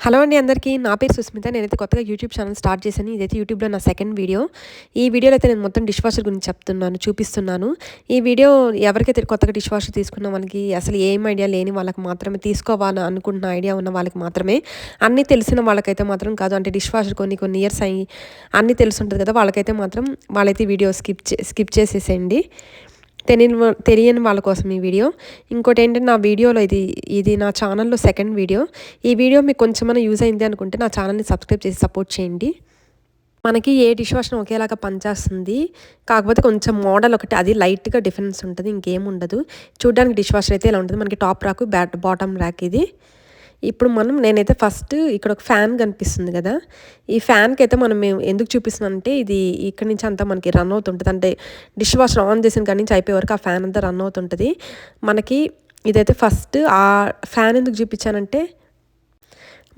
Hello అండి అందరికీ. నా పేరు సుస్మిత. నేనైతే కొత్తగా యూట్యూబ్ ఛానల్ స్టార్ట్ చేశాను. ఇదైతే యూట్యూబ్‌లో నా సెకండ్ వీడియో. ఈ వీడియోలో అయితే నేను మొత్తం డిష్ వాషర్ గురించి చూపిస్తున్నాను. ఈ వీడియో ఎవరికైతే కొత్తగా డిష్ వాషర్ తీసుకున్న వాళ్ళకి, అసలు ఏం ఐడియా లేని వాళ్ళకి మాత్రమే, తీసుకోవాలని అనుకుంటున్న ఐడియా ఉన్న వాళ్ళకి మాత్రమే, అన్నీ తెలిసిన వాళ్ళకైతే మాత్రం కాదు. అంటే డిష్ వాషర్ కొన్ని ఇయర్స్ అయ్యి అన్నీ తెలిసుంటది కదా! వాళ్ళకైతే మాత్రం వాళ్ళైతే వీడియో స్కిప్ చేసేసేయండి. తెలియని వాళ్ళ కోసం ఈ వీడియో. ఇంకోటేంటంటే నా వీడియోలో ఇది నా ఛానల్‌లో సెకండ్ వీడియో. ఈ వీడియో మీకు కొంచెమన్నా యూజ్ అయింది అనుకుంటే నా ఛానల్‌ని సబ్స్క్రైబ్ చేసి సపోర్ట్ చేయండి. మనకి ఏ డిష్ వాషర్ ఒకేలాగా పనిచేస్తుంది. కాకపోతే కొంచెం మోడల్ ఒకటి అది లైట్‌గా డిఫరెన్స్ ఉంటది. ఇంకేముండదు. చూడ్డానికి డిష్ వాషర్ అయితే ఇలా ఉంటది. మనకి టాప్ రాక్, బాటమ్ ర్యాక్ ఇది. ఇప్పుడు నేనైతే ఫస్ట్ ఇక్కడ ఒక ఫ్యాన్ కనిపిస్తుంది కదా! ఈ ఫ్యాన్‌కైతే మేము ఎందుకు చూపిస్తున్నానంటే, ఇది ఇక్కడి నుంచి అంతా మనకి రన్ అవుతుంటది. అంటే డిష్ వాషర్ ఆన్ చేసిన కాడి నుంచి అయిపోయే వరకు ఆ ఫ్యాన్ అంతా రన్ అవుతుంటది. మనకి ఇదైతే ఫస్ట్ ఆ ఫ్యాన్ ఎందుకు చూపించానంటే,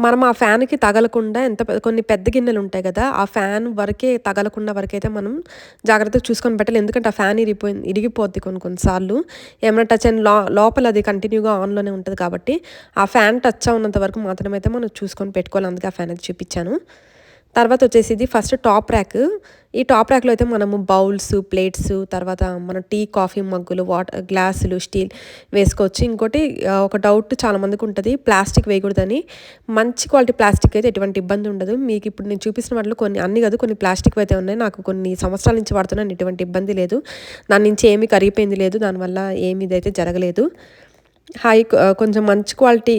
మనం ఆ ఫ్యాన్‌కి తగలకుండా కొన్ని పెద్ద గిన్నెలు ఉంటాయి కదా! ఆ ఫ్యాన్ వరకే తగలకుండా వరకైతే మనం జాగ్రత్తగా చూసుకొని పెట్టాలి. ఎందుకంటే ఆ ఫ్యాన్ ఇరిగిపోద్ది కొన్ని సార్లు. ఏమైనా టచ్ అయిన లోపల అది కంటిన్యూగా ఆన్‌లోనే ఉంటది కాబట్టి, ఆ ఫ్యాన్ టచ్ అవునంత వరకు మాత్రమైతే మనం చూసుకొని పెట్టుకోవాలి. అందుకే ఆ ఫ్యాన్ అయితే చూపించాను. తర్వాత వచ్చేసి ఇది ఫస్ట్ టాప్ ర్యాక్. ఈ టాప్ ర్యాక్‌లో అయితే మనము బౌల్స్, ప్లేట్స్, తర్వాత మన టీ, కాఫీ మగ్గులు, గ్లాసులు, స్టీల్ వేసుకోవచ్చు. ఇంకోటి ఒక డౌట్ చాలామందికి ఉంటది. ప్లాస్టిక్ వేయకూడదని. మంచి క్వాలిటీ ప్లాస్టిక్ అయితే ఎటువంటి ఇబ్బంది ఉండదు. మీకు ఇప్పుడు నేను చూపిస్తున్న వాటిలో అన్నీ కాదు, కొన్ని ప్లాస్టిక్‌వి అయితే ఉన్నాయి. నాకు కొన్ని సంవత్సరాల నుంచి వాడుతున్నాను. ఎటువంటి ఇబ్బంది లేదు. దాని నుంచి ఏమీ కరిగిపోయింది లేదు. దానివల్ల ఏమి ఇదైతే జరగలేదు. కొంచెం మంచి క్వాలిటీ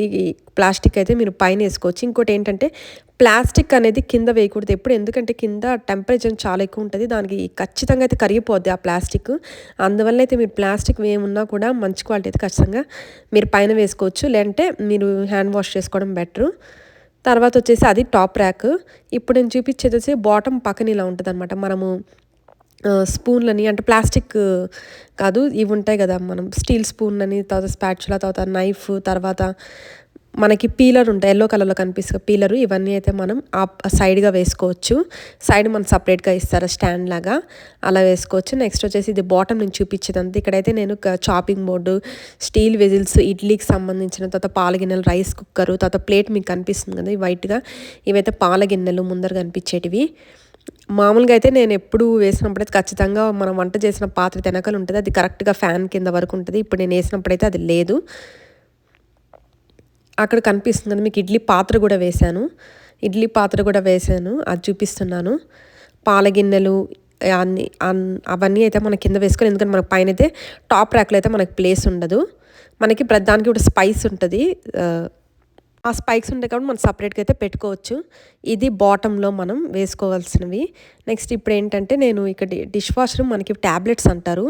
ప్లాస్టిక్ అయితే మీరు పైన వేసుకోవచ్చు. ఇంకోటి ఏంటంటే, ప్లాస్టిక్ అనేది కింద వేయకూడదు ఎప్పుడు. ఎందుకంటే కింద టెంపరేచర్ చాలా ఎక్కువ ఉంటుంది. దానికి ఖచ్చితంగా అయితే కరిగిపోద్ది ఆ ప్లాస్టిక్. అందువల్ల అయితే మీరు ప్లాస్టిక్ ఏమున్నా కూడా మంచి క్వాలిటీ అయితే ఖచ్చితంగా మీరు పైన వేసుకోవచ్చు. లేదంటే మీరు హ్యాండ్ వాష్ చేసుకోవడం బెటరు. తర్వాత వచ్చేసి అది టాప్ ర్యాక్. ఇప్పుడు నేను చూపించేది వచ్చి బాటమ్ పక్కన ఇలా ఉంటుందన్నమాట. మనము స్పూన్లని, అంటే ప్లాస్టిక్ కాదు, ఇవి ఉంటాయి కదా, మనం స్టీల్ స్పూన్లని, తర్వాత స్పాచులా, తర్వాత నైఫ్, తర్వాత మనకి పీలర్ ఉంటాయి, ఎల్లో కలర్లో కనిపిస్తుంది పీలరు. ఇవన్నీ అయితే మనం సైడ్గా వేసుకోవచ్చు. సైడ్ మనం సపరేట్గా ఇస్తారు స్టాండ్ లాగా, అలా వేసుకోవచ్చు. నెక్స్ట్ వచ్చేసి ఇది బాటమ్ నుంచి చూపించేదంతా. ఇక్కడైతే నేను చాపింగ్ బోర్డు, స్టీల్ వెజిల్స్, ఇడ్లీకి సంబంధించిన, తర్వాత పాల గిన్నెలు, రైస్ కుక్కరు, తర్వాత ప్లేట్ మీకు కనిపిస్తుంది కదా వైట్గా, ఇవైతే పాల గిన్నెలు ముందర కనిపించేటివి. మామూలుగా అయితే నేను ఎప్పుడు వేసినప్పుడైతే ఖచ్చితంగా మనం వంట చేసిన పాత్ర వెనకాల ఉంటుంది. అది కరెక్ట్గా ఫ్యాన్ కింద వరకు ఉంటుంది. ఇప్పుడు నేను వేసినప్పుడైతే అది లేదు. అక్కడ కనిపిస్తుంది కదా మీకు, ఇడ్లీ పాత్ర కూడా వేసాను. అది చూపిస్తున్నాను. పాల గిన్నెలు అవన్నీ అయితే మనం కింద వేసుకోవాలి. ఎందుకంటే మనకు పైన అయితే టాప్ ర్యాక్లో అయితే మనకి ప్లేస్ ఉండదు. మనకి దానికి కూడా స్పైస్ ఉంటుంది. ఆ స్పైక్స్ ఉంటాయి కాబట్టి మనం సపరేట్గా అయితే పెట్టుకోవచ్చు. ఇది బాటంలో మనం వేసుకోవాల్సినవి. నెక్స్ట్ ఇప్పుడు ఏంటంటే, నేను ఇక్కడ డిష్ వాషర్ మనకి ట్యాబ్లెట్స్ అంటారు.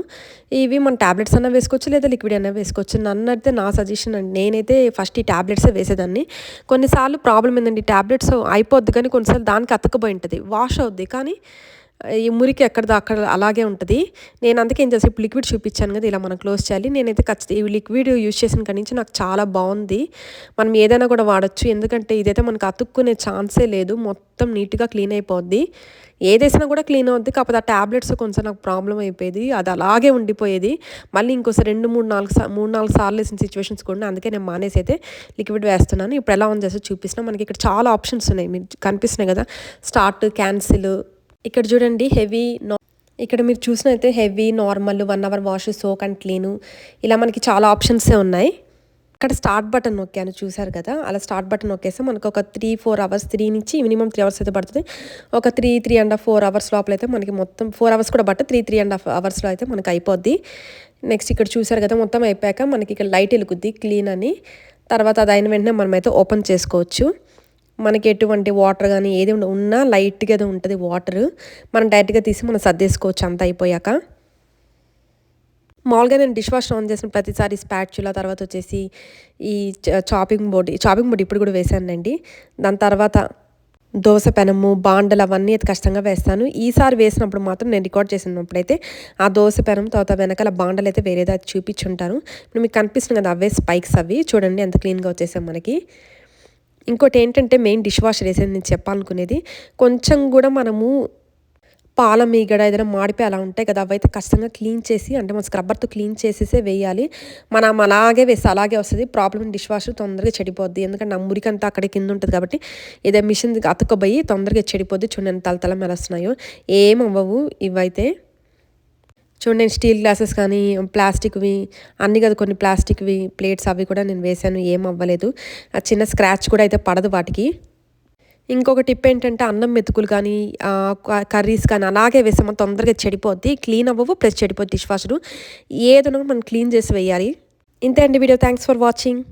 ఇవి మన ట్యాబ్లెట్స్ అన్నా వేసుకోవచ్చు, లేదా లిక్విడ్ అయినా వేసుకోవచ్చు. నన్ను అయితే నా సజెషన్ అండి, నేనైతే ఫస్ట్ ఈ ట్యాబ్లెట్సే వేసేదాన్ని. కొన్నిసార్లు ప్రాబ్లం ఏంటంటే, ఈ ట్యాబ్లెట్స్ అయిపోద్ది కానీ కొన్నిసార్లు దానికి అతకపోయి ఉంటుంది, వాష్ అవుద్ది, కానీ ఈ మురికి అక్కడ అలాగే ఉంటుంది. నేను అందుకే ఏం చేస్తాను, ఇప్పుడు లిక్విడ్ చూపించాను కదా, ఇలా మనం క్లోజ్ చేయాలి. నేనైతే ఖచ్చితంగా ఈ లిక్విడ్ యూజ్ చేసిన కాడి నుంచి నాకు చాలా బాగుంది. మనం ఏదైనా కూడా వాడచ్చు. ఎందుకంటే ఇదైతే మనకు అతుక్కునే ఛాన్సే లేదు. మొత్తం నీట్గా క్లీన్ అయిపోద్ది. ఏదేసినా కూడా క్లీన్ అవుద్ది. కాకపోతే ఆ ట్యాబ్లెట్స్ కొంచెం నాకు ప్రాబ్లం అయిపోయేది. అది అలాగే ఉండిపోయేది. మళ్ళీ ఇంకోసారి 3-4 సార్లు వేసిన సిచ్యువేషన్స్ కూడా. అందుకే నేను మానేసి అయితే లిక్విడ్ వేస్తున్నాను. ఇప్పుడు ఎలా ఆన్ చేస్తే చూపిస్తున్నా. మనకి ఇక్కడ చాలా ఆప్షన్స్ ఉన్నాయి, మీకు కనిపిస్తున్నాయి కదా, స్టార్ట్, క్యాన్సిల్. ఇక్కడ చూడండి ఇక్కడ మీరు చూసినైతే heavy, normal, 1 hour wash, soak and clean, ఇలా మనకి చాలా ఆప్షన్సే ఉన్నాయి. ఇక్కడ స్టార్ట్ బటన్ నొక్కాను, చూసారు కదా, అలా స్టార్ట్ బటన్ నొక్కేస్తే మనకు ఒక 3-4 అవర్స్, 3 నుంచి మినిమం 3 అవర్స్ అయితే పడుతుంది. ఒక 3-3.5-4 అవర్స్ లోపల అయితే మనకి మొత్తం 4 అవర్స్ కూడా 3-3.5 అవర్స్లో అయితే మనకి అయిపోద్ది. నెక్స్ట్ ఇక్కడ చూసారు కదా, మొత్తం అయిపోయాక మనకి ఇక్కడ లైట్ వెలుగుద్ది క్లీన్ అని. తర్వాత అది అయిన వెంటనే మనమైతే ఓపెన్ చేసుకోవచ్చు. మనకి ఎటువంటి వాటర్ కానీ ఏది ఉన్నా లైట్గా అది ఉంటుంది వాటర్. మనం డైరెక్ట్గా తీసి మనం సర్దేసుకోవచ్చు అంతా అయిపోయాక. మామూలుగా నేను డిష్ వాష్ ఆన్ చేసిన ప్రతిసారి స్పాచులా, తర్వాత వచ్చేసి ఈ చాపింగ్ బోర్డ్ ఇప్పుడు కూడా వేసానండి. దాని తర్వాత దోశ పెనము, బాండలు అవన్నీ అయితే కష్టంగా వేస్తాను. ఈసారి వేసినప్పుడు మాత్రం నేను రికార్డ్ చేసినప్పుడైతే ఆ దోశ పెనం, తర్వాత వెనకాల బాండలు అయితే వేరేది అది చూపించుంటాను. ఇప్పుడు మీకు కనిపిస్తుంది కదా, అవే స్పైక్స్. అవి చూడండి ఎంత క్లీన్గా వచ్చేసాం మనకి. ఇంకోటి ఏంటంటే, మెయిన్ డిష్ వాషర్ వేసేది నేను చెప్పాలనుకునేది, కొంచెం కూడా మనము పాల మీగడ ఏదైనా మాడిపోయి అలా ఉంటాయి కదా, అవైతే ఖచ్చితంగా క్లీన్ చేసి అంటే మన స్క్రబ్బర్తో క్లీన్ చేసేసే వేయాలి. మనం అలాగే వేస్తే అలాగే వస్తుంది. ప్రాబ్లం డిష్ వాషర్ తొందరగా చెడిపోద్ది. ఎందుకంటే ఆ మురికంతా అక్కడ కింద ఉంటుంది కాబట్టి ఇదే మిషన్ అతుక్కుపోయి తొందరగా చెడిపోద్ది. చూడండి ఎంత తల మెరుస్తున్నాయో. ఏం అవ్వవు ఇవైతే. చూడండి నేను స్టీల్ గ్లాసెస్ కానీ ప్లాస్టిక్వి అన్నీ కదా, కొన్ని ప్లాస్టిక్వి ప్లేట్స్ అవి కూడా నేను వేసాను, ఏం అవ్వలేదు. ఆ చిన్న స్క్రాచ్ కూడా అయితే పడదు వాటికి. ఇంకొక టిప్ ఏంటంటే అన్నం మెతుకులు కానీ కర్రీస్ కానీ అలాగే వేసామో తొందరగా చెడిపోద్ది, క్లీన్ అవ్వవు, ప్లస్ చెడిపోద్ది డిష్ వాషరు. ఏదైనా మనం క్లీన్ చేసి వేయాలి. ఇంతే అండి వీడియో. Thanks for watching.